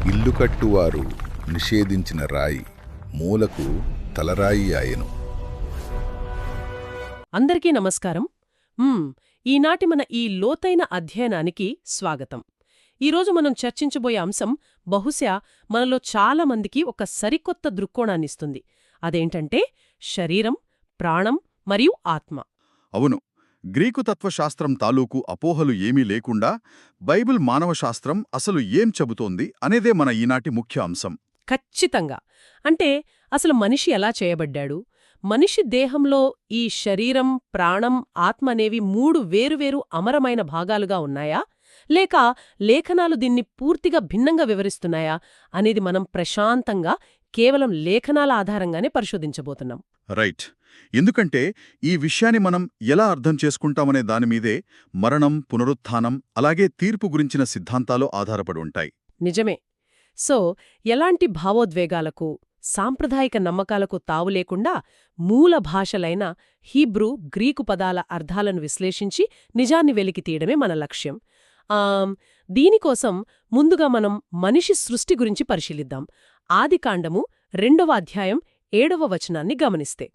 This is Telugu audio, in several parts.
ఇల్లు కట్టువారు నిషేధించిన రాయి మూలకు తలరాయి ఆయెను. అందరికీ నమస్కారం. ఈనాటి మన ఈ లోతైన అధ్యయనానికి స్వాగతం. ఈరోజు మనం చర్చించబోయే అంశం బహుశా మనలో చాలామందికి ఒక సరికొత్త దృక్కోణాన్నిస్తుంది. అదేంటంటే శరీరం, ప్రాణం మరియు ఆత్మ. అవును, గ్రీకు తత్వశాస్త్రం తాలూకు అపోహలు ఏమీ లేకుండా బైబిల్ మానవశాస్త్రం అసలు ఏం చెబుతోంది అనేదే మన ఈనాటి ముఖ్య అంశం. ఖచ్చితంగా. అంటే అసలు మనిషి ఎలా చేయబడ్డాడు? మనిషి దేహంలో ఈ శరీరం, ప్రాణం, ఆత్మ అనేవి మూడు వేరువేరు అమరమైన భాగాలుగా ఉన్నాయా? లేక లేఖనాలు దీన్ని పూర్తిగా భిన్నంగా వివరిస్తున్నాయా అనేది మనం ప్రశాంతంగా కేవలం లేఖనాల ఆధారంగానే పరిశోధించబోతున్నాం. రైట్. ఎందుకంటే ఈ విషయాన్ని మనం ఎలా అర్థం చేసుకుంటామనే దానిమీదే మరణం, పునరుత్థానం, అలాగే తీర్పు గురించిన సిద్ధాంతాలు ఆధారపడి ఉంటాయి. నిజమే. సో ఎలాంటి భావోద్వేగాలకు, సాంప్రదాయిక నమ్మకాలకు తావు లేకుండా మూల భాషలైన హీబ్రూ, గ్రీకు పదాల అర్థాలను విశ్లేషించి నిజాన్ని వెలికి తీయడమే మన లక్ష్యం. దీనికోసం ముందుగా మనం మనిషి సృష్టి గురించి పరిశీలిద్దాం. ఆదికాండము 2వ అధ్యాయం 7వ వచనాన్ని గమనిస్తే,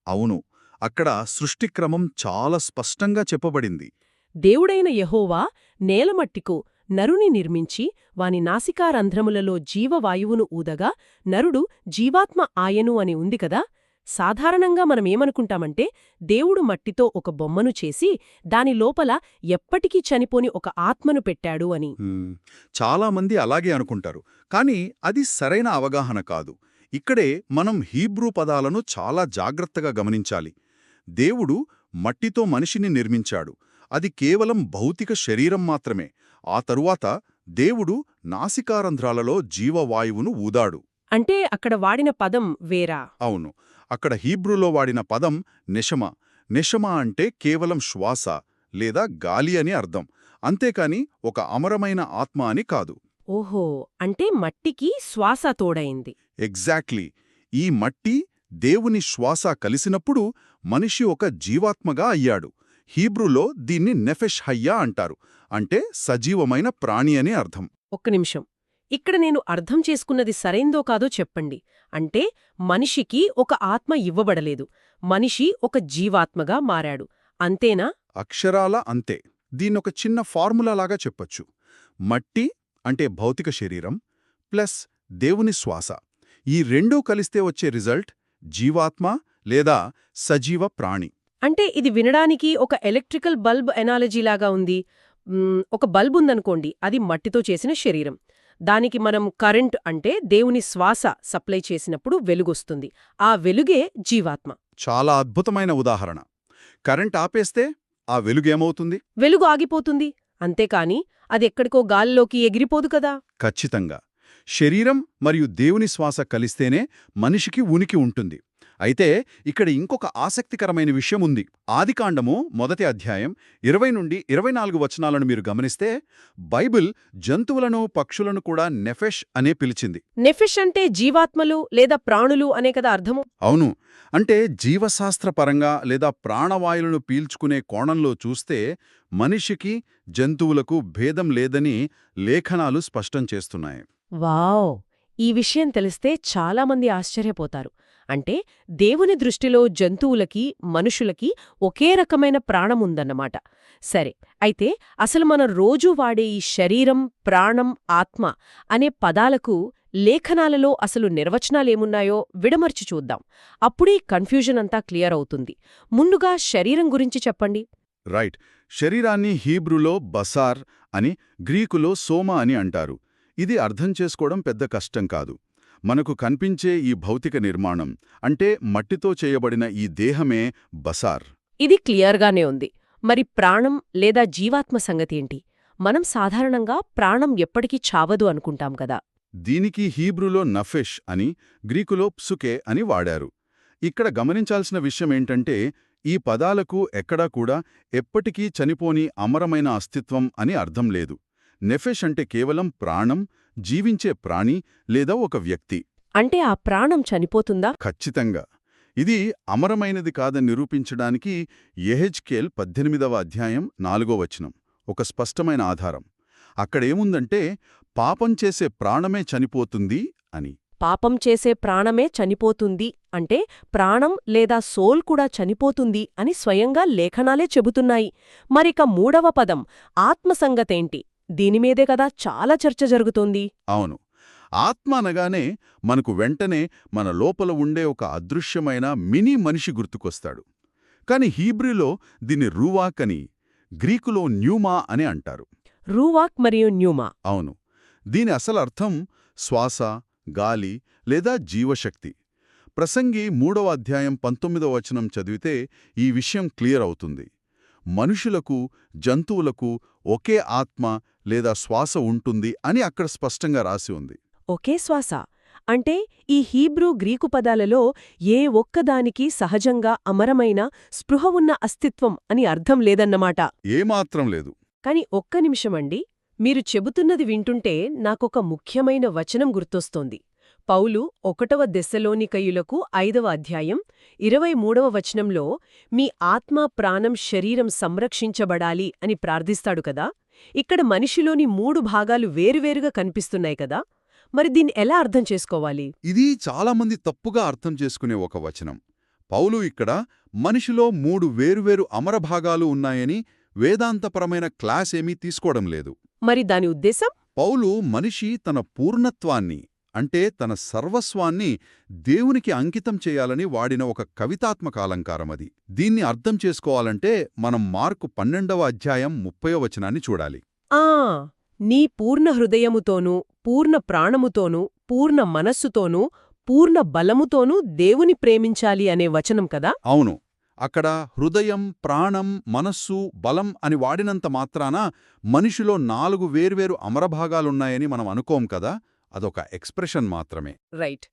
అవును, అక్కడ సృష్టిక్రమం చాలా స్పష్టంగా చెప్పబడింది. దేవుడైన యెహోవా నేలమట్టికు నరుని నిర్మించి వాని నాసికారంధ్రములలో జీవవాయువును ఊదగా నరుడు జీవాత్మ ఆయను అని ఉంది కదా. సాధారణంగా మనమేమనుకుంటామంటే దేవుడు మట్టితో ఒక బొమ్మను చేసి దాని లోపల ఎప్పటికీ చనిపోని ఒక ఆత్మను పెట్టాడు అని. చాలామంది అలాగే అనుకుంటారు, కానీ అది సరైన అవగాహన కాదు. ఇక్కడే మనం హీబ్రూ పదాలను చాలా జాగ్రత్తగా గమనించాలి. దేవుడు మట్టితో మనిషిని నిర్మించాడు. అది కేవలం భౌతిక శరీరం మాత్రమే. ఆ తరువాత దేవుడు నాసికారంధ్రాలలో జీవవాయువును ఊదాడు. అంటే అక్కడ వాడిన పదం వేరా? అవును, అక్కడ హీబ్రూలో వాడిన పదం నెషమ. నెషమ అంటే కేవలం శ్వాస లేదా గాలి అని అర్థం, అంతేకాని ఒక అమరమైన ఆత్మ అని కాదు. ఓహో, అంటే మట్టికి శ్వాస తోడైంది. ఎగ్జాక్ట్లీ. ఈ మట్టి, దేవుని శ్వాస కలిసినప్పుడు మనిషి ఒక జీవాత్మగా అయ్యాడు. హీబ్రూలో దీన్ని నెఫెష్ హయ్యా అంటారు, అంటే సజీవమైన ప్రాణి అని అర్థం. ఒక్క నిమిషం, ఇక్కడ నేను అర్థం చేసుకున్నది సరైందో కాదో చెప్పండి. అంటే మనిషికి ఒక ఆత్మ ఇవ్వబడలేదు, మనిషి ఒక జీవాత్మగా మారాడు, అంతేనా? అక్షరాల అంతే. దీన్నొక చిన్న ఫార్ములాలాగా చెప్పొచ్చు. మట్టి అంటే భౌతిక శరీరం ప్లస్ దేవుని శ్వాస, ఈ రెండూ కలిస్తే వచ్చే రిజల్ట్ జీవాత్మ లేదా సజీవ ప్రాణి. అంటే ఇది వినడానికి ఒక ఎలక్ట్రికల్ బల్బ్ ఎనాలజీలాగా ఉంది. ఒక బల్బ్ ఉందనుకోండి, అది మట్టితో చేసిన శరీరం. దానికి మనం కరెంట్ అంటే దేవుని శ్వాస సప్లై చేసినప్పుడు వెలుగొస్తుంది. ఆ వెలుగే జీవాత్మ. చాలా అద్భుతమైన ఉదాహరణ. కరెంట్ ఆపేస్తే ఆ వెలుగేమవుతుంది? వెలుగు ఆగిపోతుంది, అంతేకాని అదెక్కడికో గాలిలోకి ఎగిరిపోదు కదా. ఖచ్చితంగా. శరీరం మరియు దేవుని శ్వాస కలిస్తేనే మనిషికి ఉనికి ఉంటుంది. అయితే ఇక్కడ ఇంకొక ఆసక్తికరమైన విషయం ఉంది. ఆదికాండము 1వ అధ్యాయం 20 నుండి 24 వచనాలను మీరు గమనిస్తే బైబిల్ జంతువులను, పక్షులను కూడా నెఫెష్ అనే పిలిచింది. నెఫెష్ అంటే జీవాత్మలు లేదా ప్రాణులు అనే కదా అర్థము? అవును, అంటే జీవశాస్త్రపరంగా లేదా ప్రాణవాయువులను పీల్చుకునే కోణంలో చూస్తే మనిషికి, జంతువులకు భేదం లేదని లేఖనాలు స్పష్టం చేస్తున్నాయి. వావ్! ఈ విషయం తెలిస్తే చాలామంది ఆశ్చర్యపోతారు. అంటే దేవుని దృష్టిలో జంతువులకి, మనుషులకి ఒకే రకమైన ప్రాణముందన్నమాట. సరే, అయితే అసలు మనం రోజూ వాడే ఈ శరీరం, ప్రాణం, ఆత్మ అనే పదాలకు లేఖనాలలో అసలు నిర్వచనాలేమున్నాయో విడమర్చి చూద్దాం. అప్పుడే కన్ఫ్యూజన్ అంతా క్లియర్ అవుతుంది. ముందుగా శరీరం గురించి చెప్పండి. రైట్. శరీరాన్ని హీబ్రూలో బసార్ అని, గ్రీకులో సోమా అని అంటారు. ఇది అర్థం చేసుకోవడం పెద్ద కష్టం కాదు. మనకు కనిపించే ఈ భౌతిక నిర్మాణం అంటే మట్టితో చేయబడిన ఈ దేహమే బసార్. ఇది క్లియర్గానే ఉంది. మరి ప్రాణం లేదా జీవాత్మ సంగతేంటి? మనం సాధారణంగా ప్రాణం ఎప్పటికీ చావదు అనుకుంటాం కదా. దీనికి హీబ్రూలో నఫెష్ అని, గ్రీకులో ప్సుకే అని వాడారు. ఇక్కడ గమనించాల్సిన విషయమేంటంటే ఈ పదాలకు ఎక్కడా కూడా ఎప్పటికీ చనిపోని అమరమైన అస్తిత్వం అని అర్థం లేదు. నెఫెష్ అంటే కేవలం ప్రాణం, జీవించే ప్రాణి లేదా ఒక వ్యక్తి. అంటే ఆ ప్రాణం చనిపోతుందా? ఖచ్చితంగా. ఇది అమరమైనది కాదని నిరూపించడానికి యెహెజ్కేల్ 18వ అధ్యాయం 4వ వచనం ఒక స్పష్టమైన ఆధారం. అక్కడేముందంటే పాపం చేసే ప్రాణమే చనిపోతుంది అని. పాపం చేసే ప్రాణమే చనిపోతుంది అంటే ప్రాణం లేదా సోల్ కూడా చనిపోతుంది అని స్వయంగా లేఖనాలే చెబుతున్నాయి. మరిక మూడవ పదం ఆత్మసంగతేంటి? దీనిమీదే కదా చాలా చర్చ జరుగుతోంది. అవును, ఆత్మ అనగానే మనకు వెంటనే మన లోపల ఉండే ఒక అదృశ్యమైన మినీ మనిషి గుర్తుకొస్తాడు. కాని హీబ్రూలో దీన్ని రూవాక్ అని, గ్రీకులో న్యూమా అని అంటారు. రూవాక్ మరియు న్యూమా. అవును, దీని అసలు అర్థం శ్వాస, గాలి లేదా జీవశక్తి. ప్రసంగి 3వ అధ్యాయం 19వ వచనం చదివితే ఈ విషయం క్లియర్ అవుతుంది. మనుషులకు, జంతువులకు ఒకే ఆత్మ లేదా శ్వాస ఉంటుంది అని అక్కడ స్పష్టంగా రాసి ఉంది. ఒకే శ్వాస అంటే ఈ హీబ్రూ గ్రీకు పదాలలో ఏ ఒక్కదానికి సహజంగా అమరమైన స్పృహ ఉన్న అస్తిత్వం అని అర్థం లేదన్నమాట. ఏమాత్రం లేదు. కాని ఒక్క నిమిషమండి, మీరు చెబుతున్నది వింటుంటే నాకొక ముఖ్యమైన వచనం గుర్తొస్తోంది. పౌలు 1వ దెస్సలోనికయులకు 5వ అధ్యాయం 23వ వచనంలో మీ ఆత్మ, ప్రాణం, శరీరం సంరక్షించబడాలి అని ప్రార్థిస్తాడు కదా. ఇక్కడ మనిషిలోని 3 భాగాలు వేరువేరుగా కనిపిస్తున్నాయి కదా. మరి దీన్ని ఎలా అర్థం చేసుకోవాలి? ఇది చాలామంది తప్పుగా అర్థం చేసుకునే ఒక వచనం. పౌలు ఇక్కడ మనిషిలో 3 వేరువేరు అమరభాగాలు ఉన్నాయని వేదాంతపరమైన క్లాస్ ఏమీ తీసుకోవడం లేదు. మరి దాని ఉద్దేశం? పౌలు మనిషి తన పూర్ణత్వాన్ని అంటే తన సర్వస్వాన్ని దేవునికి అంకితం చేయాలని వాడిన ఒక కవితాత్మక అలంకారమది. దీన్ని అర్థం చేసుకోవాలంటే మనం మార్కు 12వ అధ్యాయం 30వ వచనాన్ని చూడాలి. ఆ నీ పూర్ణ హృదయముతోనూ, పూర్ణ ప్రాణముతోనూ, పూర్ణ మనస్సుతోనూ, పూర్ణ బలముతోనూ దేవుని ప్రేమించాలి అనే వచనం కదా. అవును, అక్కడ హృదయం, ప్రాణం, మనస్సు, బలం అని వాడినంత మాత్రాన మనిషిలో 4 వేర్వేరు అమరభాగాలున్నాయని మనం అనుకోం కదా. అదొక ఎక్స్ప్రెషన్ మాత్రమే. రైట్.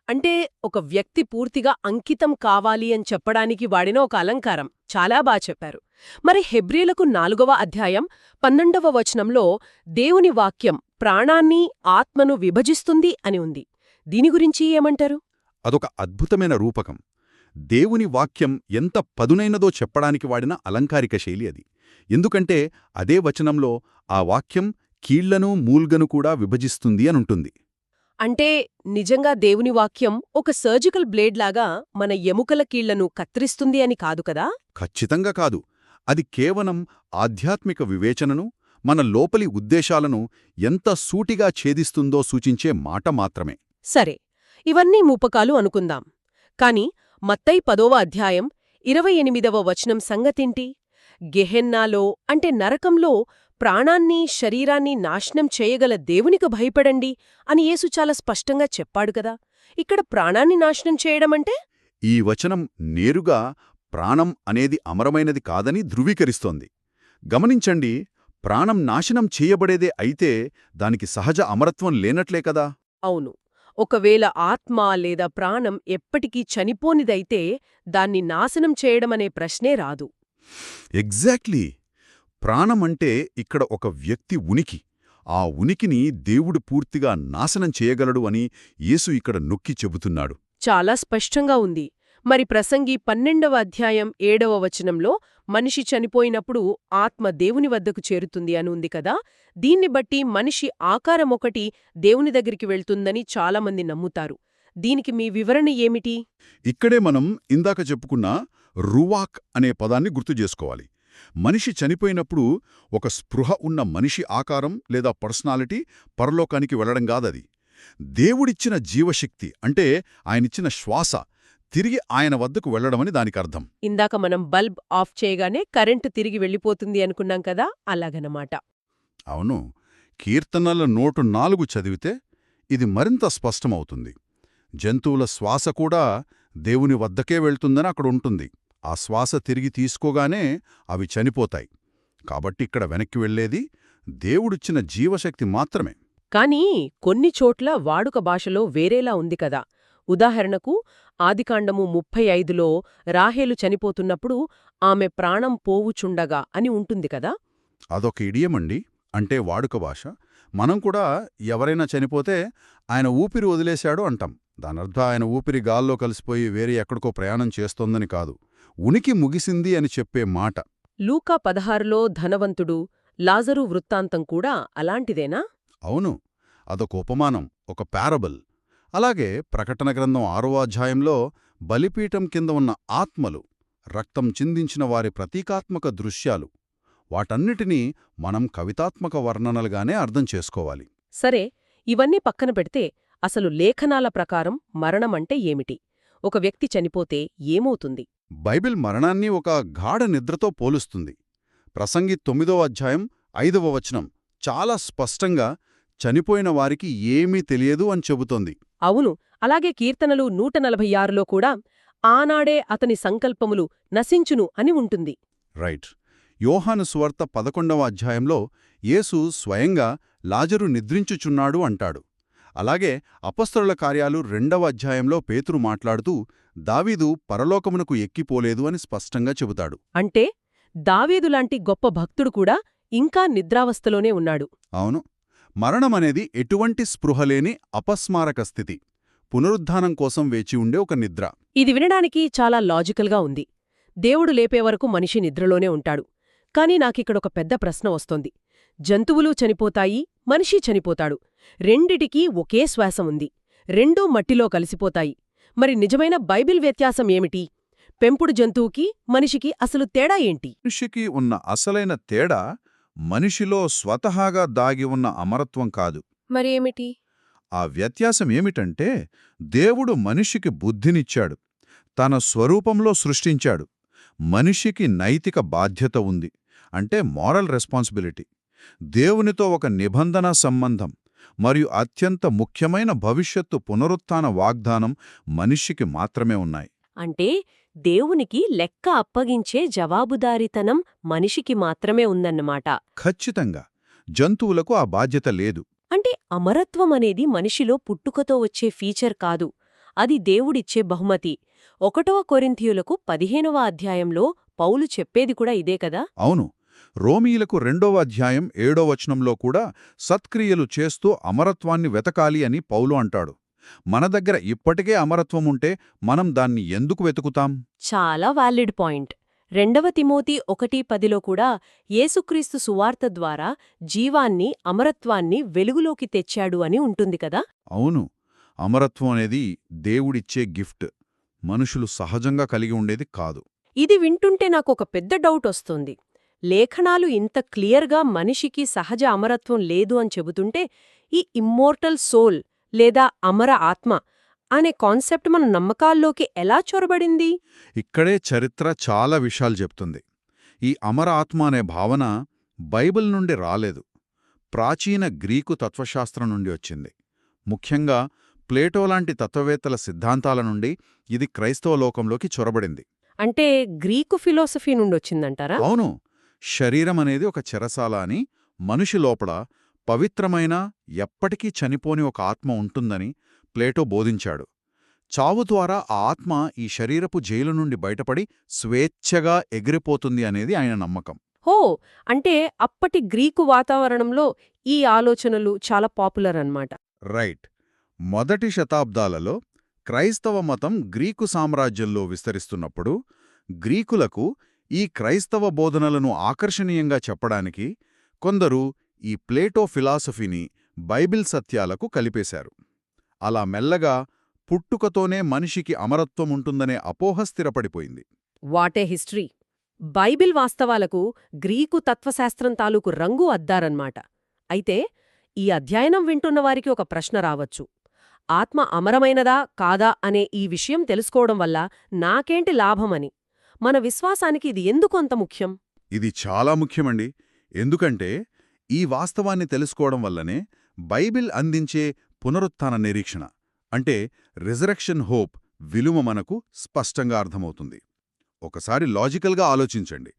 అంటే ఒక వ్యక్తి పూర్తిగా అంకితం కావాలి అని చెప్పడానికి వాడిన ఒక అలంకారం. చాలా బాగా చెప్పారు. మరి హెబ్రీలకు 4వ అధ్యాయం 12వ వచనంలో దేవుని వాక్యం ప్రాణాన్ని, ఆత్మను విభజిస్తుంది అని ఉంది. దీని గురించి ఏమంటారు? అదొక అద్భుతమైన రూపకం. దేవుని వాక్యం ఎంత పదునైనదో చెప్పడానికి వాడిన అలంకారిక శైలి అది. ఎందుకంటే అదే వచనంలో ఆ వాక్యం కీళ్లను, మూల్గను కూడా విభజిస్తుంది అనుంటుంది. అంటే నిజంగా దేవుని వాక్యం ఒక సర్జికల్ బ్లేడ్ లాగా మన ఎముకల కీళ్లను కత్తిరిస్తుంది అని కాదు కదా. ఖచ్చితంగా కాదు. అది కేవలం ఆధ్యాత్మిక వివేచనను, మన లోపలి ఉద్దేశాలను ఎంత సూటిగా ఛేదిస్తుందో సూచించే మాట మాత్రమే. సరే, ఇవన్నీ మూపకాలు అనుకుందాం. కాని మత్తయి 10వ అధ్యాయం 28వ వచనం సంగతేంటి? గెహెన్నాలో అంటే నరకంలో ప్రాణాన్ని, శరీరాన్ని నాశనం చేయగల దేవునికి భయపడండి అని యేసు చాలా స్పష్టంగా చెప్పాడు కదా. ఇక్కడ ప్రాణాన్ని నాశనం చేయడమంటే? ఈ వచనం నేరుగా ప్రాణం అనేది అమరమైనది కాదని ధృవీకరిస్తోంది. గమనించండి, ప్రాణం నాశనం చేయబడేదే అయితే దానికి సహజ అమరత్వం లేనట్లే కదా. అవును. ఒకవేళ ఆత్మ లేదా ప్రాణం ఎప్పటికీ చనిపోనిదైతే దాన్ని నాశనం చేయడమనే ప్రశ్నే రాదు. ఎగ్జాక్ట్లీ. ప్రాణమంటే ఇక్కడ ఒక వ్యక్తి ఉనికి. ఆ ఉనికిని దేవుడు పూర్తిగా నాశనం చేయగలడు అని యేసు ఇక్కడ నొక్కి చెబుతున్నాడు. చాలా స్పష్టంగా ఉంది. మరి ప్రసంగి 12వ అధ్యాయం 7వ వచనంలో మనిషి చనిపోయినప్పుడు ఆత్మ దేవుని వద్దకు చేరుతుంది అని ఉంది కదా. దీన్ని బట్టి మనిషి ఆకారం ఒకటి దేవుని దగ్గరికి వెళ్తుందని చాలామంది నమ్ముతారు. దీనికి మీ వివరణ ఏమిటి? ఇక్కడే మనం ఇందాక చెప్పుకున్న రువాక్ అనే పదాన్ని గుర్తు చేసుకోవాలి. మనిషి చనిపోయినప్పుడు ఒక స్పృహ ఉన్న మనిషి ఆకారం లేదా పర్సనాలిటీ పరలోకానికి వెళ్లడం కాదది. దేవుడిచ్చిన జీవశక్తి అంటే ఆయనిచ్చిన శ్వాస తిరిగి ఆయన వద్దకు వెళ్లడమని దానికర్థం. ఇందాక మనం బల్బ్ ఆఫ్ చేయగానే కరెంటు తిరిగి వెళ్ళిపోతుంది అనుకున్నాం కదా, అలాగనమాట. అవును, కీర్తనల 104 చదివితే ఇది మరింత స్పష్టమవుతుంది. జంతువుల శ్వాస కూడా దేవుని వద్దకే వెళ్తుందని అక్కడ ఉంటుంది. ఆ శ్వాస తిరిగి తీసుకోగానే అవి చనిపోతాయి. కాబట్టి ఇక్కడ వెనక్కి వెళ్లేది దేవుడిచ్చిన జీవశక్తి మాత్రమే. కానీ కొన్ని చోట్ల వాడుక భాషలో వేరేలా ఉంది కదా. ఉదాహరణకు ఆదికాండము 35లో రాహేలు చనిపోతున్నప్పుడు ఆమె ప్రాణం పోవుచుండగా అని ఉంటుంది కదా. అదొక ఇడియమండి, అంటే వాడుక భాష. మనం కూడా ఎవరైనా చనిపోతే ఆయన ఊపిరి వదిలేశాడు అంటాం. దానర్థం ఆయన ఊపిరి గాల్లో కలిసిపోయి వేరే ఎక్కడికో ప్రయాణం చేస్తోందని కాదు, ఉనికి ముగిసింది అని చెప్పే మాట. లూకా 16లో ధనవంతుడు, లాజరు వృత్తాంతం కూడా అలాంటిదేనా? అవును, అదొక ఉపమానం, ఒక పారబుల్. అలాగే ప్రకటన గ్రంథం 6వ అధ్యాయంలో బలిపీఠం కింద ఉన్న ఆత్మలు, రక్తం చిందించిన వారి ప్రతీకాత్మక దృశ్యాలు, వాటన్నిటినీ మనం కవితాత్మక వర్ణనలుగానే అర్థం చేసుకోవాలి. సరే, ఇవన్నీ పక్కన పెడితే అసలు లేఖనాల ప్రకారం మరణమంటే ఏమిటి? ఒక వ్యక్తి చనిపోతే ఏమవుతుంది? బైబిల్ మరణాన్ని ఒక గాఢ నిద్రతో పోలుస్తుంది. ప్రసంగి 9వ అధ్యాయం 5వ వచనం చాలా స్పష్టంగా చనిపోయిన వారికి ఏమీ తెలియదు అని చెబుతోంది. అవును, అలాగే కీర్తనలు 146లో కూడా ఆనాడే అతని సంకల్పములు నశించును అని ఉంటుంది. రైట్. యోహాను సువార్త 11వ అధ్యాయంలో యేసు స్వయంగా లాజరు నిద్రించుచున్నాడు అంటాడు. అలాగే అపొస్తలుల కార్యాలు 2వ అధ్యాయంలో పేతురు మాట్లాడుతూ దావీదు పరలోకమునకు ఎక్కిపోలేదు అని స్పష్టంగా చెబుతాడు. అంటే దావీదులాంటి గొప్ప భక్తుడు కూడా ఇంకా నిద్రావస్థలోనే ఉన్నాడు. అవును. మరణమనేది ఎటువంటి స్పృహలేని అపస్మారక స్థితి, పునరుద్ధానం కోసం వేచి ఉండే ఒక నిద్ర. ఇది వినడానికి చాలా లాజికల్గా ఉంది. దేవుడు లేపే వరకు మనిషి నిద్రలోనే ఉంటాడు. కాని నాకిక్కడొక పెద్ద ప్రశ్న వస్తోంది. జంతువులు చనిపోతాయి, మనిషి చనిపోతాడు. రెండిటికీ ఒకే శ్వాస ఉంది. రెండూ మట్టిలో కలిసిపోతాయి. మరి నిజమైన బైబిల్ వ్యత్యాసం ఏమిటి? పెంపుడు జంతువుకి మనిషికి అసలు తేడా ఏంటి? మనిషికి ఉన్న అసలైన తేడా మనిషిలో స్వతహాగా దాగి ఉన్న అమరత్వం కాదు. మరి ఏమిటి? ఆ వ్యత్యాసం ఏమిటంటే, దేవుడు మనిషికి బుద్ధినిచ్చాడు, తన స్వరూపంలో సృష్టించాడు. మనిషికి నైతిక బాధ్యత ఉంది, అంటే మారల్ రెస్పాన్సిబిలిటీ. దేవునితో ఒక నిబంధన సంబంధం మరియు అత్యంత ముఖ్యమైన భవిష్యత్తు పునరుత్థాన వాగ్దానం మనిషికి మాత్రమే ఉన్నాయి. అంటే దేవునికి లెక్క అప్పగించే జవాబుదారీతనం మనిషికి మాత్రమే ఉందన్నమాట. ఖచ్చితంగా. జంతువులకు ఆ బాధ్యత లేదు. అంటే అమరత్వం అనేది మనిషిలో పుట్టుకతో వచ్చే ఫీచర్ కాదు, అది దేవుడిచ్చే బహుమతి. 1వ కొరింథీయులకు 15వ అధ్యాయంలో పౌలు చెప్పేది కూడా ఇదే కదా? అవును. రోమీయులకు 2వ అధ్యాయం 7వ వచనంలో కూడా సత్క్రియలు చేస్తూ అమరత్వాన్ని వెతకాలి అని పౌలు అంటాడు. మన దగ్గర ఇప్పటికే అమరత్వం ఉంటే మనం దాన్ని ఎందుకు వెతుకుతాం? చాలా వాలిడ్ పాయింట్. 2వ తిమోతి 1:10లో కూడా యేసుక్రీస్తు సువార్త ద్వారా జీవాన్ని, అమరత్వాన్ని వెలుగులోకి తెచ్చాడు అని ఉంటుంది కదా? అవును. అమరత్వం అనేది దేవుడిచ్చే గిఫ్ట్, మనుషులు సహజంగా కలిగి ఉండేది కాదు. ఇది వింటుంటే నాకొక పెద్ద డౌట్ వస్తుంది. లేఖనాలు ఇంత క్లియర్గా మనిషికి సహజ అమరత్వం లేదు అని చెబుతుంటే, ఈ ఇమ్మోర్టల్ సోల్ లేదా అమర ఆత్మ అనే కాన్సెప్ట్ మన నమ్మకాల్లోకి ఎలా చొరబడింది? ఇక్కడే చరిత్ర చాలా విషయాలు చెప్తుంది. ఈ అమర ఆత్మ అనే భావన బైబిల్ నుండి రాలేదు, ప్రాచీన గ్రీకు తత్వశాస్త్రం నుండి వచ్చింది. ముఖ్యంగా ప్లేటో లాంటి తత్వవేత్తల సిద్ధాంతాల నుండి ఇది క్రైస్తవ లోకంలోకి చొరబడింది. అంటే గ్రీకు ఫిలాసఫీ నుండొచ్చిందంటారా? అవును. శరీరం అనేది ఒక చెరసాల అని, మనిషి లోపల పవిత్రమైన, ఎప్పటికీ చనిపోని ఒక ఆత్మ ఉంటుందని ప్లేటో బోధించాడు. చావు ద్వారా ఆ ఆత్మ ఈ శరీరపు జైలు నుండి బయటపడి స్వేచ్ఛగా ఎగిరిపోతుంది అనేది ఆయన నమ్మకం. హో, అంటే అప్పటి గ్రీకు వాతావరణంలో ఈ ఆలోచనలు చాలా పాపులర్ అన్నమాట. రైట్. మొదటి శతాబ్దాలలో క్రైస్తవ మతం గ్రీకు సామ్రాజ్యంలో విస్తరిస్తున్నప్పుడు గ్రీకులకు ఈ క్రైస్తవ బోధనలను ఆకర్షణీయంగా చెప్పడానికి కొందరు ఈ ప్లేటో ఫిలాసఫీని బైబిల్ సత్యాలకు కలిపేశారు. అలా మెల్లగా పుట్టుకతోనే మనిషికి అమరత్వం ఉంటుందనే అపోహ స్థిరపడిపోయింది. What a history! బైబిల్ వాస్తవాలకు గ్రీకు తత్వశాస్త్రం తాలూకు రంగు అద్దారన్మాట. అయితే ఈ అధ్యయనం వింటున్నవారికి ఒక ప్రశ్న రావచ్చు. ఆత్మ అమరమైనదా కాదా అనే ఈ విషయం తెలుసుకోవడం వల్ల నాకేంటి లాభమని. మన విశ్వాసానికి ఇది ఎందుకు అంత ముఖ్యం? ఇది చాలా ముఖ్యమండి. ఎందుకంటే ఈ వాస్తవాన్ని తెలుసుకోవడం వల్లనే బైబిల్ అందించే పునరుత్థాన నిరీక్షణ, అంటే రిజరెక్షన్ హోప్ విలువ మనకు స్పష్టంగా అర్థమవుతుంది. ఒకసారి లాజికల్గా ఆలోచించండి.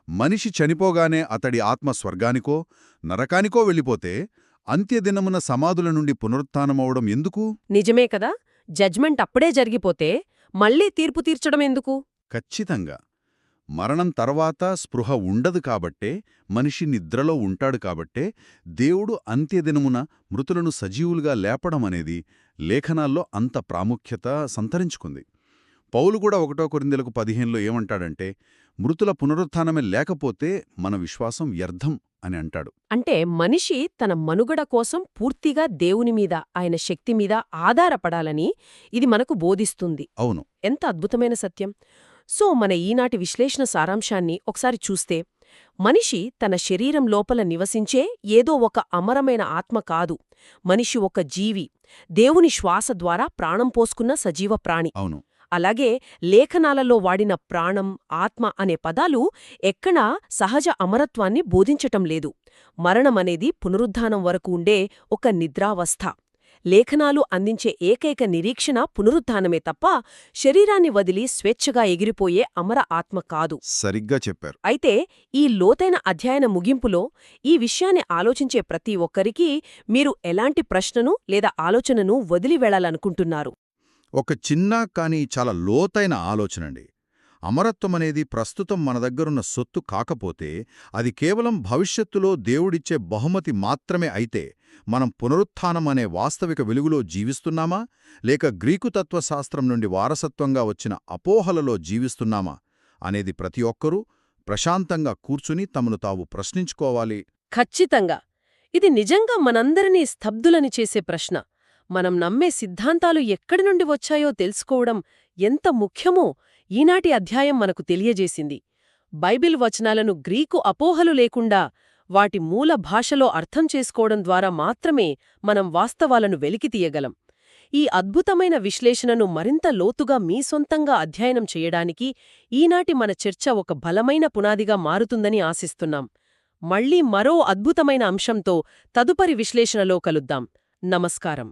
మనిషి చనిపోగానే అతడి ఆత్మ స్వర్గానికో నరకానికో వెళ్ళిపోతే అంత్యదినమున సమాధుల నుండి పునరుత్థానమవడం ఎందుకు? నిజమే కదా. జడ్జ్మెంట్ అప్పుడే జరిగిపోతే మళ్ళీ తీర్పు తీర్చడం ఎందుకు? ఖచ్చితంగా. మరణం తర్వాత స్పృహ ఉండదు కాబట్టే, మనిషి నిద్రలో ఉంటాడు కాబట్టే దేవుడు అంత్యదినమున మృతులను సజీవులుగా లేపడం అనేది లేఖనాల్లో అంత ప్రాముఖ్యత సంతరించుకుంది. పౌలు కూడా 1 కొరింథీయులకు 15లో ఏమంటాడంటే, మృతుల పునరుత్థానమే లేకపోతే మన విశ్వాసం వ్యర్థం అని అంటాడు. అంటే మనిషి తన మనుగడ కోసం పూర్తిగా దేవుని మీద, ఆయన శక్తి మీద ఆధారపడాలని ఇది మనకు బోధిస్తుంది. అవును. ఎంత అద్భుతమైన సత్యం! సో మన ఈనాటి విశ్లేషణ సారాంశాన్ని ఒకసారి చూస్తే, మనిషి తన శరీరం లోపల నివసించే ఏదో ఒక అమరమైన ఆత్మ కాదు. మనిషి ఒక జీవి, దేవుని శ్వాస ద్వారా ప్రాణం పోసుకున్న సజీవ ప్రాణి. అవును. అలాగే లేఖనాలలో వాడిన ప్రాణం, ఆత్మ అనే పదాలు ఎక్కడా సహజ అమరత్వాన్ని బోధించటం లేదు. మరణమనేది పునరుద్ధానం వరకు ఉండే ఒక నిద్రావస్థ. లేఖనాలు అందించే ఏకైక నిరీక్షణ పునరుద్ధానమే తప్ప శరీరాన్ని వదిలి స్వేచ్ఛగా ఎగిరిపోయే అమర ఆత్మ కాదు. సరిగ్గా చెప్పారు. అయితే ఈ లోతైన అధ్యయన ముగింపులో ఈ విషయాన్ని ఆలోచించే ప్రతి ఒక్కరికీ మీరు ఎలాంటి ప్రశ్నను లేదా ఆలోచనను వదిలి వెళ్లాలనుకుంటున్నారు? ఒక చిన్న కానీ చాలా లోతైన ఆలోచనండి. అమరత్వమనేది ప్రస్తుతం మన దగ్గరున్న సొత్తు కాకపోతే, అది కేవలం భవిష్యత్తులో దేవుడిచ్చే బహుమతి మాత్రమే అయితే, మనం పునరుత్థానం అనే వాస్తవిక వెలుగులో జీవిస్తున్నామా, లేక గ్రీకు తత్వశాస్త్రం నుండి వారసత్వంగా వచ్చిన అపోహలలో జీవిస్తున్నామా అనేది ప్రతి ఒక్కరూ ప్రశాంతంగా కూర్చుని తమను తాము ప్రశ్నించుకోవాలి. ఖచ్చితంగా! ఇది నిజంగా మనందరినీ స్తబ్దులని చేసే ప్రశ్న. మనం నమ్మే సిద్ధాంతాలు ఎక్కడి నుండి వచ్చాయో తెలుసుకోవడం ఎంత ముఖ్యమో ఈనాటి అధ్యాయం మనకు తెలియజేసింది. బైబిల్ వచనాలను గ్రీకు అపోహలు లేకుండా వాటి మూల భాషలో అర్థం చేసుకోవడం ద్వారా మాత్రమే మనం వాస్తవాలను వెలికితీయగలం. ఈ అద్భుతమైన విశ్లేషణను మరింత లోతుగా మీ సొంతంగా అధ్యయనం చేయడానికి ఈనాటి మన చర్చ ఒక బలమైన పునాదిగా మారుతుందని ఆశిస్తున్నాం. మళ్ళీ మరో అద్భుతమైన అంశంతో తదుపరి విశ్లేషణలో కలుద్దాం. నమస్కారం.